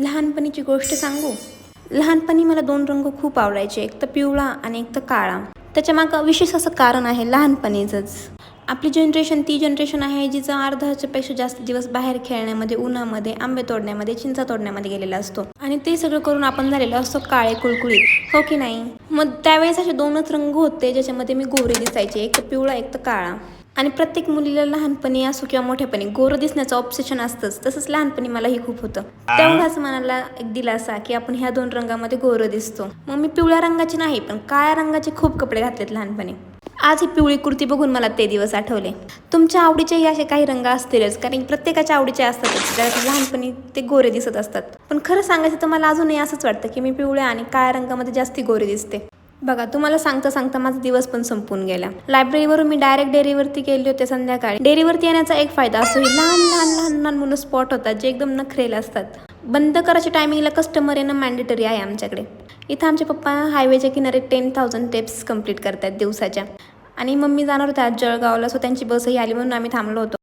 लहानपणीची गोष्ट सांगू. लहानपणी मला 2 रंग खूप आवडायचे, एक तर पिवळा आणि एक तर काळा. त्याच्यामागं विशेष असं कारण आहे लहानपणीचंच. आपली जनरेशन ती जनरेशन आहे जिचा अर्ध्याच्यापेक्षा जास्त दिवस बाहेर खेळण्यामध्ये, उन्हामध्ये, आंबे तोडण्यामध्ये, चिंचा तोडण्यामध्ये गेलेला असतो. आणि ते सगळं करून आपण झालेलो असतो काळे कुळकुळीत, हो की नाही? मग त्यावेळेस असे 2च रंग होते ज्याच्यामध्ये मी गोरी दिसायचे, एक तर पिवळा, एक तर काळा. आणि प्रत्येक मुलीला लहानपणी असो किंवा मोठ्यापणी गोरं दिसण्याचं ऑब्सेशन असतंच. तसंच लहानपणी मलाही खूप होतं. तेवढाच मनाला एक दिलासा की आपण ह्या 2 रंगामध्ये गोरं दिसतो. मग मी पिवळ्या रंगाची नाही, पण काळ्या रंगाचे खूप कपडे घातलेत लहानपणी. आज ही पिवळी कुर्ती बघून मला ते दिवस आठवले. तुमच्या आवडीचेही असे काही रंग असतीलच, कारण प्रत्येकाच्या आवडीचे असतातच. त्यात लहानपणी ते गोरे दिसत असतात. पण खरं सांगायचं तर मला अजूनही असंच वाटतं की मी पिवळ्या आणि काळ्या रंगामध्ये जास्ती गोरी दिसते. बघा, तुम्हाला सांगता सांगता माझा दिवस पण संपून गेला. लायब्ररीवरून मी डायरेक्ट डेअरीवरती गेले होते संध्याकाळी. डेअरीवरती येण्याचा एक फायदा असतो, ही लहान लहान लहान लहान मुलं स्पॉट होतात जे एकदम नखरेल असतात. बंद करायच्या टायमिंगला कस्टमर येणं मॅन्डेटरी आहे आमच्याकडे. इथं आमचे पप्पा हायवेच्या किनारे 10,000 टेप्स कंप्लीट करतात दिवसाच्या. आणि मम्मी जाणार होत्या आज जळगावला, सो त्यांची बसही आली म्हणून आम्ही थांबलो होतो.